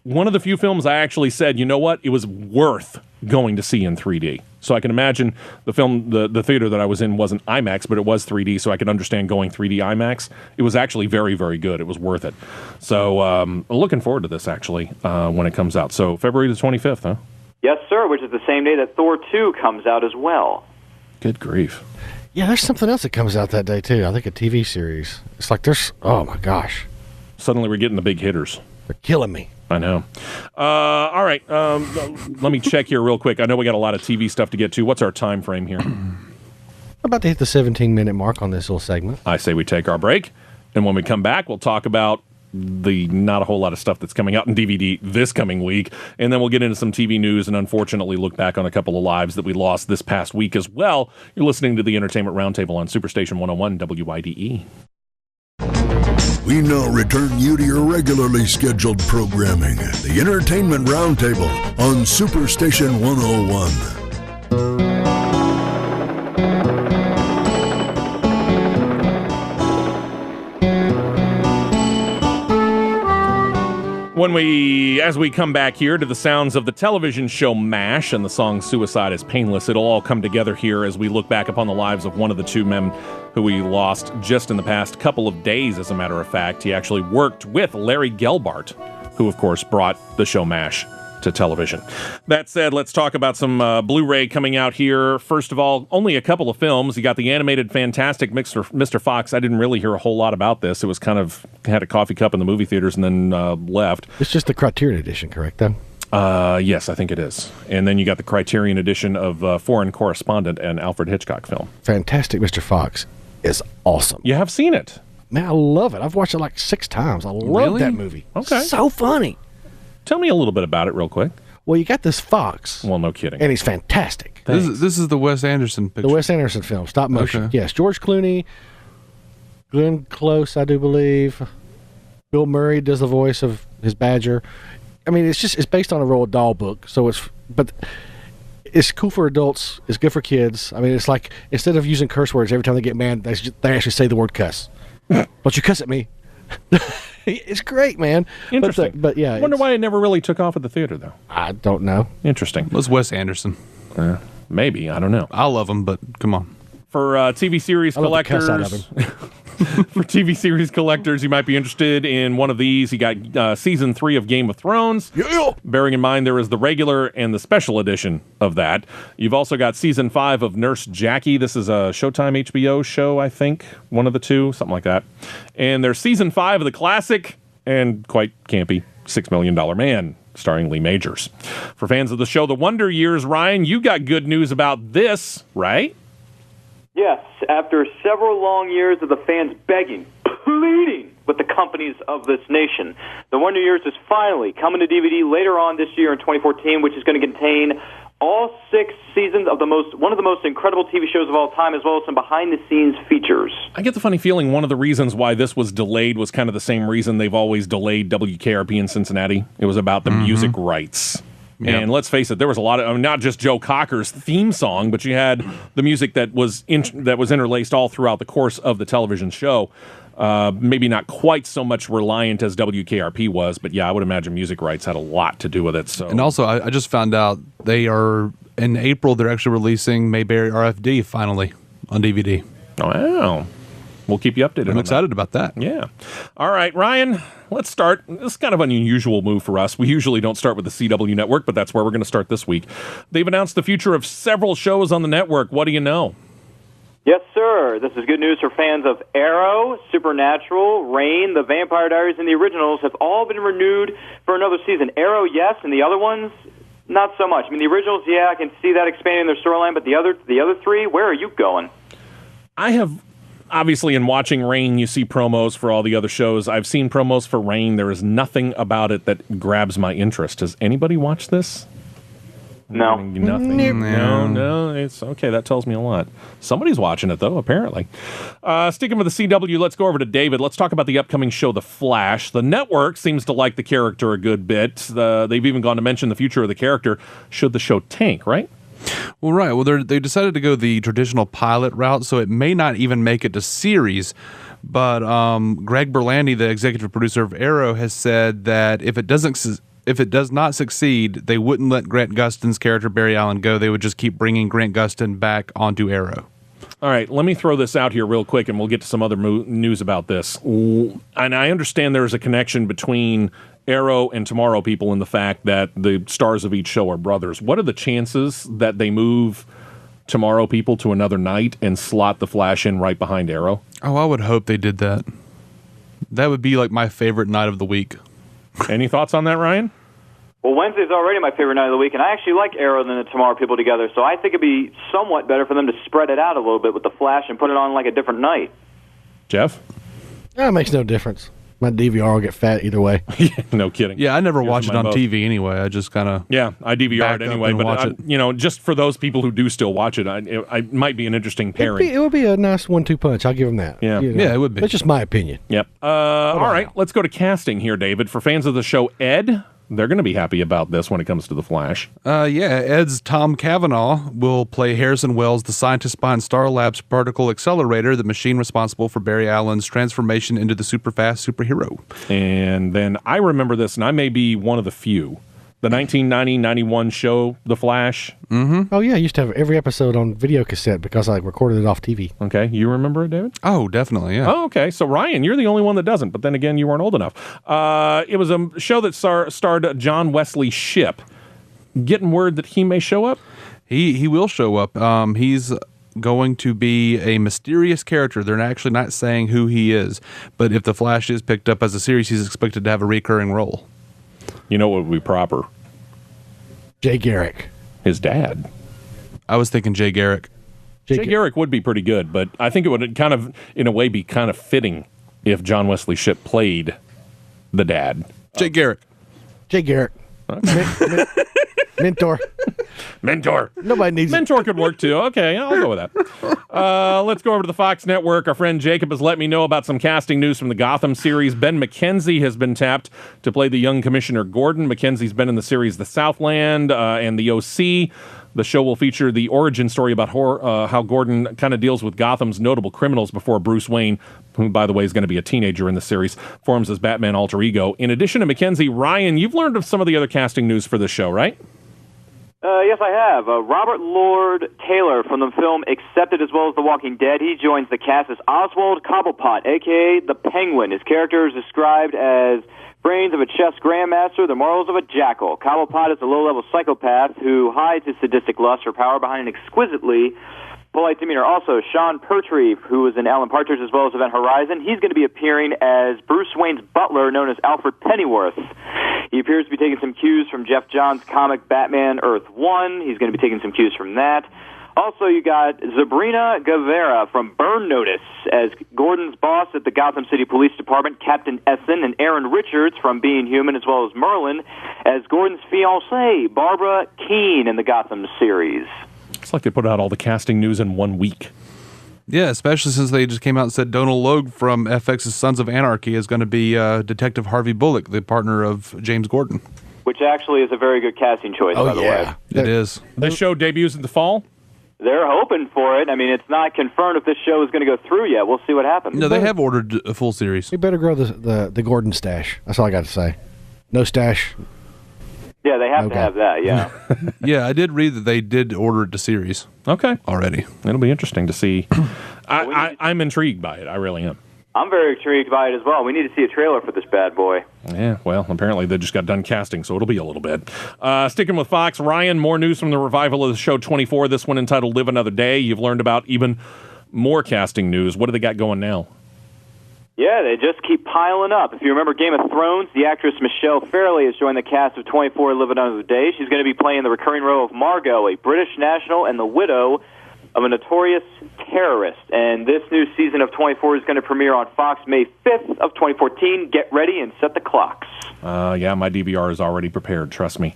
One of the few films I actually said, you know what, it was worth going to see in 3D. So I can imagine the film, the theater that I was in wasn't IMAX, but it was 3D, so I could understand going 3D IMAX. It was actually very, very good. It was worth it. So looking forward to this, actually, when it comes out. So February the 25th, huh? Yes, sir, which is the same day that Thor 2 comes out as well. Good grief. Yeah, there's something else that comes out that day, too. I think a TV series. It's like there's, oh, my gosh. Suddenly we're getting the big hitters. They're killing me. I know. All right. Let me check here real quick. I know we got a lot of TV stuff to get to. What's our time frame here? About to hit the 17-minute mark on this little segment. I say we take our break, and when we come back, we'll talk about the not a whole lot of stuff that's coming out in DVD this coming week, and then we'll get into some TV news and unfortunately look back on a couple of lives that we lost this past week as well. You're listening to the Entertainment Roundtable on Superstation 101 WIDE. We now return you to your regularly scheduled programming, the Entertainment Roundtable on Superstation 101. As we come back here to the sounds of the television show MASH and the song Suicide is Painless, it'll all come together here as we look back upon the lives of one of the two men who we lost just in the past couple of days, as a matter of fact. He actually worked with Larry Gelbart, who, of course, brought the show MASH to television. That said, let's talk about some Blu-ray coming out here. First of all, only a couple of films. You got the animated Fantastic Mr. Fox. I didn't really hear a whole lot about this. It was kind of had a coffee cup in the movie theaters and then left. It's just the Criterion edition, correct, then? Yes, I think it is. And then you got the Criterion edition of Foreign Correspondent, and Alfred Hitchcock film. Fantastic Mr. Fox is awesome. You have seen it? Man, I love it. I've watched it like 6 times. I love that movie. Okay. So funny. Tell me a little bit about it real quick. Well, you got this fox. Well, no kidding. And he's fantastic. This is the Wes Anderson picture. The Wes Anderson film, stop motion. Okay. Yes, George Clooney, Glenn Close, I do believe. Bill Murray does the voice of his badger. I mean, it's based on a Roald Dahl book, so it's cool for adults. It's good for kids. I mean, it's like instead of using curse words every time they get mad, they actually say the word cuss. Don't you cuss at me. It's great, man. Interesting. But yeah. I wonder why it never really took off at the theater, though. I don't know. Interesting. It was Wes Anderson. Maybe. I don't know. I love him, but come on. For TV series collectors, for TV series collectors, you might be interested in one of these. You got season 3 of Game of Thrones. Yeah. Bearing in mind there is the regular and the special edition of that. You've also got season 5 of Nurse Jackie. This is a Showtime HBO show, I think. One of the two, something like that. And there's season 5 of the classic and quite campy $6 Million Man, starring Lee Majors. For fans of the show The Wonder Years, Ryan, you got good news about this, right? after several long years of the fans begging, pleading with the companies of this nation. The Wonder Years is finally coming to DVD later on this year in 2014, which is going to contain all 6 seasons of one of the most incredible TV shows of all time, as well as some behind-the-scenes features. I get the funny feeling one of the reasons why this was delayed was kind of the same reason they've always delayed WKRP in Cincinnati. It was about the music rights. Yep. And let's face it, there was a lot of, not just Joe Cocker's theme song, but you had the music that was interlaced all throughout the course of the television show. Maybe not quite so much reliant as WKRP was, but yeah, I would imagine music rights had a lot to do with it. So, and also, I just found out they are, in April, they're actually releasing Mayberry R.F.D. finally on DVD. Oh, wow. We'll keep you updated. I'm excited about that. Yeah. All right, Ryan, let's start. This is kind of an unusual move for us. We usually don't start with the CW network, but that's where we're going to start this week. They've announced the future of several shows on the network. What do you know? Yes, sir. This is good news for fans of Arrow, Supernatural, Reign, The Vampire Diaries, and the originals have all been renewed for another season. Arrow, yes, and the other ones, not so much. I mean, the originals, yeah, I can see that expanding their storyline, but the other 3, where are you going? I have, obviously, in watching Reign, you see promos for all the other shows. I've seen promos for Reign. There is nothing about it that grabs my interest. Has anybody watched this? No. Nothing. No. It's okay. That tells me a lot. Somebody's watching it, though, apparently. Sticking with the CW, let's go over to David. Let's talk about the upcoming show, The Flash. The network seems to like the character a good bit. They've even gone to mention the future of the character should the show tank, right? Well, right. Well, they decided to go the traditional pilot route, so it may not even make it to series. But Greg Berlanti, the executive producer of Arrow, has said that if it does not succeed, they wouldn't let Grant Gustin's character Barry Allen go. They would just keep bringing Grant Gustin back onto Arrow. All right, let me throw this out here real quick, and we'll get to some other news about this. And I understand there's a connection between Arrow and Tomorrow People in the fact that the stars of each show are brothers. What are the chances that they move Tomorrow People to another night and slot The Flash in right behind Arrow? Oh, I would hope they did that. That would be like my favorite night of the week. Any thoughts on that, Ryan? Well, Wednesday's already my favorite night of the week, and I actually like Arrow and the Tomorrow People together, so I think it'd be somewhat better for them to spread it out a little bit with The Flash and put it on like a different night. Jeff? That makes no difference. My DVR will get fat either way. No kidding. Yeah, I never watch it on TV anyway. I just kind of I DVR it anyway. But just for those people who do still watch it, it might be an interesting pairing. It would be a nice 1-2 punch. I'll give them that. Yeah, yeah, it would be. That's just my opinion. Yep. All right, let's go to casting here, David. For fans of the show, Ed, they're going to be happy about this when it comes to The Flash. Ed's Tom Cavanaugh will play Harrison Wells, the scientist behind Star Labs Particle Accelerator, the machine responsible for Barry Allen's transformation into the super-fast superhero. And then I remember this, and I may be one of the few. The 1990-91 show, The Flash. Mm-hmm. Oh, yeah. I used to have every episode on video cassette because I recorded it off TV. Okay. You remember it, David? Oh, definitely, yeah. Oh, okay. So, Ryan, you're the only one that doesn't. But then again, you weren't old enough. It was a show that starred John Wesley Shipp. Getting word that he may show up? He will show up. He's going to be a mysterious character. They're actually not saying who he is. But if The Flash is picked up as a series, he's expected to have a recurring role. You know what would be proper? Jay Garrick. His dad. I was thinking Jay Garrick. Jay Garrick would be pretty good, but I think it would kind of, in a way, be kind of fitting if John Wesley Shipp played the dad. Jay Garrick. Jay Garrick. Okay. Mentor. Nobody needs Mentor could work too. Okay, I'll go with that. Let's go over to the Fox Network. Our friend Jacob has let me know about some casting news from the Gotham series. Ben McKenzie has been tapped to play the young Commissioner Gordon. McKenzie's been in the series The Southland and The O.C. The show will feature the origin story about how Gordon kind of deals with Gotham's notable criminals before Bruce Wayne, who, by the way, is going to be a teenager in the series, forms his Batman alter ego. In addition to McKenzie, Ryan, you've learned of some of the other casting news for this show, right? Yes, I have. Robert Lord Taylor from the film Accepted, as well as The Walking Dead, he joins the cast as Oswald Cobblepot, a.k.a. the Penguin. His character is described as brains of a chess grandmaster, the morals of a jackal. Cobblepot is a low-level psychopath who hides his sadistic lust for power behind an exquisitely polite demeanor. Also, Sean Pertwee, who was in Alan Partridge as well as Event Horizon, he's going to be appearing as Bruce Wayne's butler, known as Alfred Pennyworth. He appears to be taking some cues from Jeff Johns' comic Batman Earth 1. He's going to be taking some cues from that. Also, you got Sabrina Guevara from Burn Notice as Gordon's boss at the Gotham City Police Department, Captain Essen, and Aaron Richards from Being Human, as well as Merlin as Gordon's fiancée, Barbara Keene, in the Gotham series. It's like they put out all the casting news in 1 week. Yeah, especially since they just came out and said Donald Logue from FX's Sons of Anarchy is going to be Detective Harvey Bullock, the partner of James Gordon. Which actually is a very good casting choice, by the way. It is. This show debuts in the fall? They're hoping for it. I mean, it's not confirmed if this show is going to go through yet. We'll see what happens. No, they have ordered a full series. You better grow the Gordon stash. That's all I got to say. No stash. Yeah, they have to have that, yeah. Yeah, I did read that they did order it to series. Okay. Already. It'll be interesting to see. I'm intrigued by it. I really am. I'm very intrigued by it as well. We need to see a trailer for this bad boy. Yeah, well, apparently they just got done casting, so it'll be a little bit. Sticking with Fox, Ryan, more news from the revival of the show 24, this one entitled Live Another Day. You've learned about even more casting news. What do they got going now? Yeah, they just keep piling up. If you remember Game of Thrones, the actress Michelle Fairley has joined the cast of 24 Live Another Day. She's going to be playing the recurring role of Margot, a British national and the widow of a notorious terrorist. And this new season of 24 is going to premiere on Fox May 5th of 2014. Get ready and set the clocks. Yeah, my DVR is already prepared, trust me.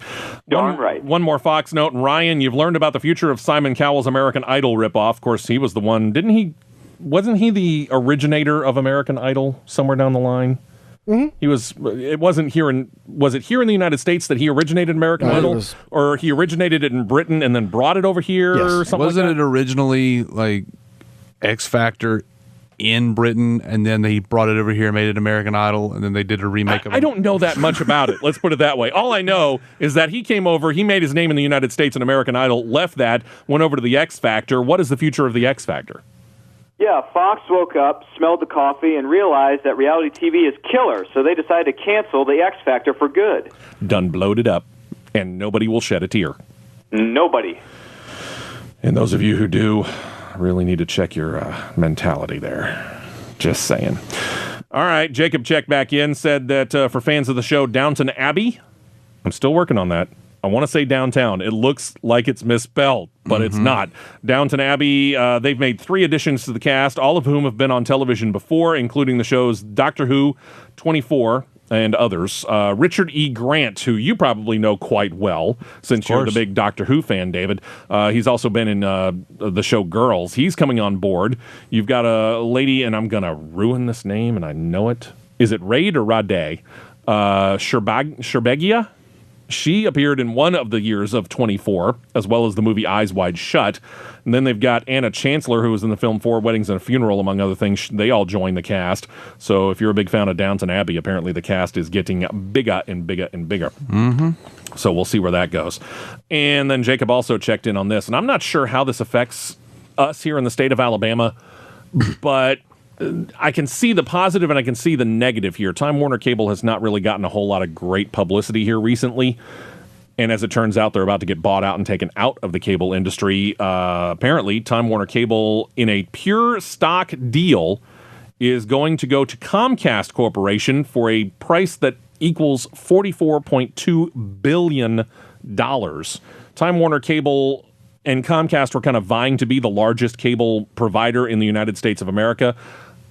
Darn right. One more Fox note. And Ryan, you've learned about the future of Simon Cowell's American Idol ripoff. Of course, he was the one, wasn't he the originator of American Idol somewhere down the line? Mm-hmm. Was it here in the United States that he originated American Idol? Or he originated it in Britain and then brought it over here or something Wasn't like that? it originally like X Factor in Britain and then they brought it over here and made it American Idol and then they did a remake of it? I don't know that much about it. Let's put it that way. All I know is that he came over, he made his name in the United States in American Idol, left that, went over to the X Factor. What is the future of the X Factor? Yeah, Fox woke up, smelled the coffee, and realized that reality TV is killer, so they decided to cancel the X Factor for good. Done blowed it up, and nobody will shed a tear. Nobody. And those of you who do really need to check your mentality there. Just saying. All right, Jacob checked back in, said that for fans of the show Downton Abbey, I'm still working on that. I want to say downtown. It looks like it's misspelled, but it's not. Downton Abbey, they've made 3 additions to the cast, all of whom have been on television before, including the shows Doctor Who, 24, and others. Richard E. Grant, who you probably know quite well, since you're the big Doctor Who fan, David. He's also been in the show Girls. He's coming on board. You've got a lady, and I'm going to ruin this name, and I know it. Is it Raid or Rade? Sherbegia? She appeared in one of the years of 24, as well as the movie Eyes Wide Shut. And then they've got Anna Chancellor, who was in the film Four Weddings and a Funeral, among other things. They all joined the cast. So if you're a big fan of Downton Abbey, apparently the cast is getting bigger and bigger and bigger. Mm-hmm. So we'll see where that goes. And then Jacob also checked in on this. And I'm not sure how this affects us here in the state of Alabama, but I can see the positive and I can see the negative here. Time Warner Cable has not really gotten a whole lot of great publicity here recently. And as it turns out, they're about to get bought out and taken out of the cable industry. Apparently, Time Warner Cable, in a pure stock deal, is going to go to Comcast Corporation for a price that equals $44.2 billion. Time Warner Cable and Comcast were kind of vying to be the largest cable provider in the United States of America.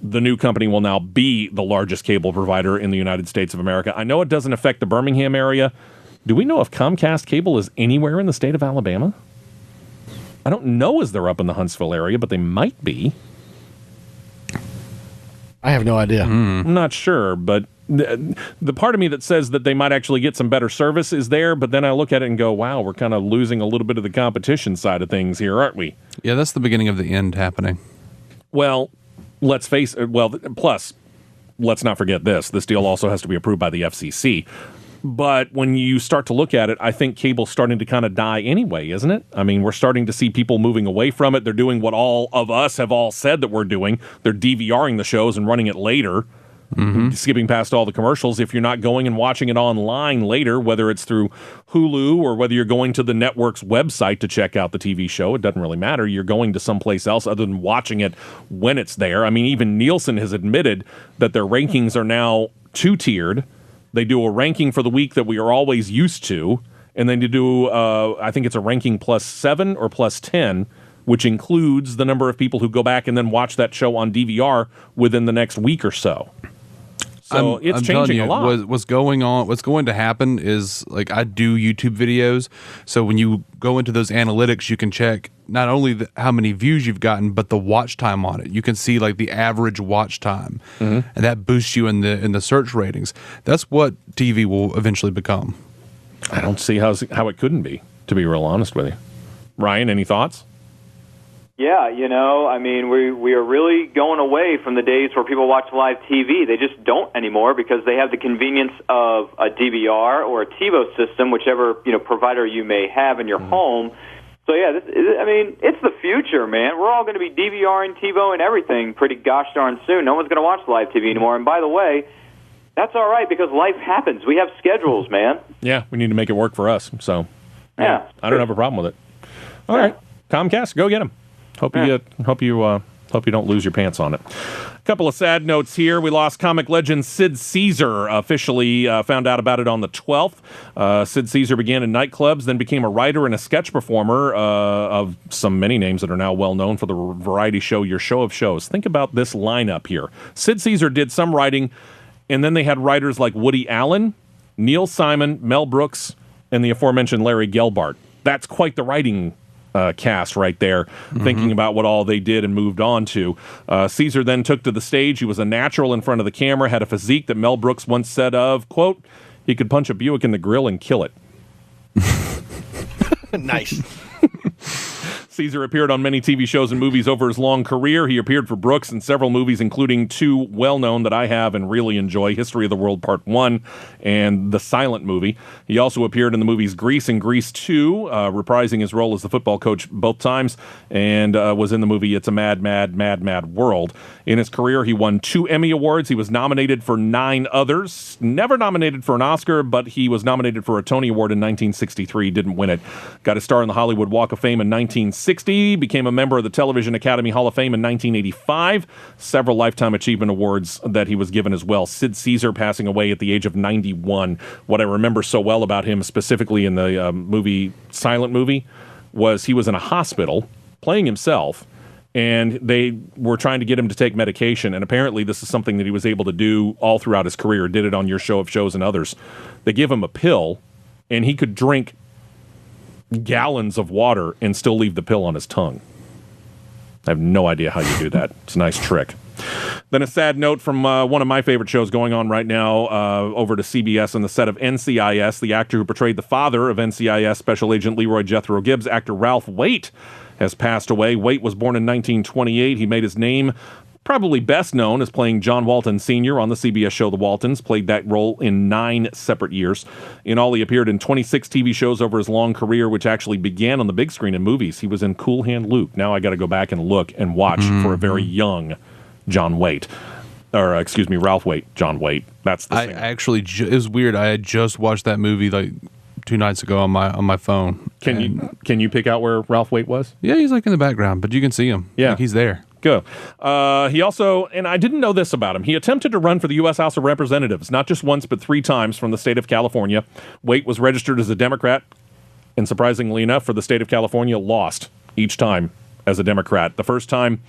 The new company will now be the largest cable provider in the United States of America. I know it doesn't affect the Birmingham area. Do we know if Comcast Cable is anywhere in the state of Alabama? I don't know as they're up in the Huntsville area, but they might be. I have no idea. I'm not sure, but the part of me that says that they might actually get some better service is there, but then I look at it and go, wow, we're kind of losing a little bit of the competition side of things here, aren't we? Yeah, that's the beginning of the end happening. Well, let's face it. Well, plus, let's not forget this. This deal also has to be approved by the FCC. But when you start to look at it, I think cable's starting to kind of die anyway, isn't it? I mean, we're starting to see people moving away from it. They're doing what all of us have all said that we're doing. They're DVRing the shows and running it later, skipping past all the commercials. If you're not going and watching it online later, whether it's through Hulu or whether you're going to the network's website to check out the TV show, it doesn't really matter. You're going to someplace else other than watching it when it's there. I mean, even Nielsen has admitted that their rankings are now 2-tiered. They do a ranking for the week that we are always used to, and then you do, I think it's a ranking +7 or +10 which includes the number of people who go back and then watch that show on DVR within the next week or so. So it's changing a lot. What's going to happen is, like, I do YouTube videos. So when you go into those analytics, you can check not only how many views you've gotten, but the watch time on it. You can see like the average watch time, and that boosts you in the search ratings. That's what TV will eventually become. I don't see how it couldn't be, to be real honest with you. Ryan, any thoughts? Yeah, I mean, we are really going away from the days where people watch live TV. They just don't anymore because they have the convenience of a DVR or a TiVo system, whichever provider you may have in your home. So yeah, it's the future, man. We're all going to be DVRing, TiVo, and everything pretty gosh darn soon. No one's going to watch live TV anymore. And by the way, that's all right because life happens. We have schedules, man. Yeah, we need to make it work for us. So yeah, I don't have a problem with it. All right, Comcast, go get them. Hope you don't lose your pants on it. A couple of sad notes here. We lost comic legend Sid Caesar. Officially found out about it on the 12th. Sid Caesar began in nightclubs, then became a writer and a sketch performer of many names that are now well known for the variety show Your Show of Shows. Think about this lineup here. Sid Caesar did some writing, and then they had writers like Woody Allen, Neil Simon, Mel Brooks, and the aforementioned Larry Gelbart. That's quite the writing cast right there, thinking about what all they did and moved on to. Caesar then took to the stage. He was a natural in front of the camera, had a physique that Mel Brooks once said of, quote, he could punch a Buick in the grill and kill it. Nice. Caesar appeared on many TV shows and movies over his long career. He appeared for Brooks in several movies, including two well-known that I have and really enjoy, History of the World Part 1 and The Silent Movie. He also appeared in the movies Grease and Grease 2, reprising his role as the football coach both times, and was in the movie It's a Mad, Mad, Mad, Mad World. In his career, he won 2 Emmy Awards. He was nominated for 9 others. Never nominated for an Oscar, but he was nominated for a Tony Award in 1963. Didn't win it. Got a star in the Hollywood Walk of Fame in 1960. Became a member of the Television Academy Hall of Fame in 1985. Several Lifetime Achievement Awards that he was given as well. Sid Caesar passing away at the age of 91. What I remember so well about him, specifically in the movie Silent Movie, was he was in a hospital playing himself, and they were trying to get him to take medication, and apparently this is something that he was able to do all throughout his career, did it on Your Show of Shows and others. They give him a pill, and he could drink gallons of water and still leave the pill on his tongue. I have no idea how you do that. It's a nice trick. Then a sad note from one of my favorite shows going on right now over to CBS on the set of NCIS. The actor who portrayed the father of NCIS Special Agent Leroy Jethro Gibbs, actor Ralph Waite, has passed away. Waite was born in 1928. He made his name probably best known as playing John Walton Sr. on the CBS show The Waltons, played that role in 9 separate years. In all, he appeared in 26 TV shows over his long career, which actually began on the big screen in movies. He was in Cool Hand Luke. Now I got to go back and look and watch for a very young John Waite. Or, excuse me, Ralph Waite, John Waite. That's the singer. I actually, it was weird. I had just watched that movie like 2 nights ago on my phone. Can you pick out where Ralph Waite was? Yeah, he's like in the background, but you can see him. Yeah. Like he's there. Go. He also, and I didn't know this about him, he attempted to run for the U.S. House of Representatives, not just once, but 3 times from the state of California. Waite was registered as a Democrat, and surprisingly enough, for the state of California, lost each time as a Democrat. The first time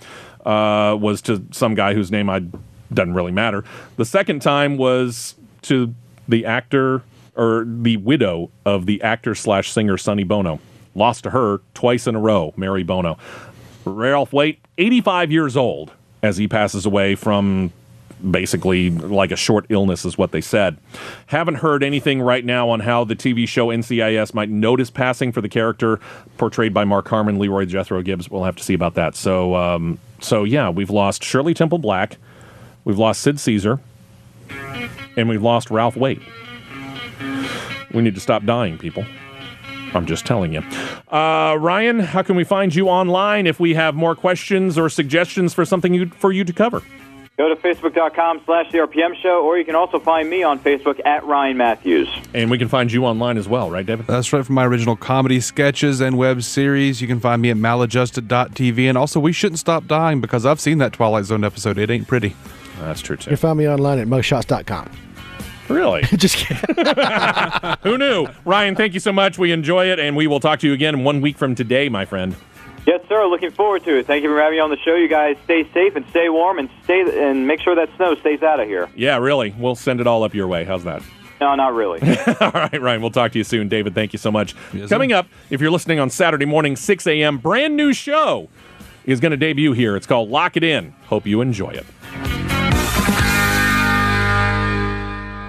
was to some guy whose name doesn't really matter. The second time was to the actor, or the widow of the actor/singer Sonny Bono. Lost to her twice in a row, Mary Bono. Ralph Waite, 85 years old, as he passes away from basically like a short illness is what they said. Haven't heard anything right now on how the TV show NCIS might note his passing for the character portrayed by Mark Harmon, Leroy Jethro Gibbs. We'll have to see about that. So yeah, we've lost Shirley Temple Black, we've lost Sid Caesar, and we've lost Ralph Waite. We need to stop dying, people. I'm just telling you. Ryan, how can we find you online if we have more questions or suggestions for something for you to cover? Go to facebook.com/TheRPM Show, or you can also find me on Facebook at Ryan Matthews. And we can find you online as well, right, David? That's right. For my original comedy sketches and web series, you can find me at maladjusted.tv. And also, We Shouldn't Stop Dying, because I've seen that Twilight Zone episode. It ain't pretty. That's true, too. You can find me online at moshots.com. Really? Just kidding. Who knew? Ryan, thank you so much. We enjoy it, and we will talk to you again 1 week from today, my friend. Yes, sir. Looking forward to it. Thank you for having me on the show. You guys stay safe and stay warm and make sure that snow stays out of here. Yeah, really. We'll send it all up your way. How's that? No, not really. All right, Ryan. We'll talk to you soon. David, thank you so much. Yes, Coming up, if you're listening on Saturday morning, 6 a.m., brand new show is going to debut here. It's called Lock It In. Hope you enjoy it.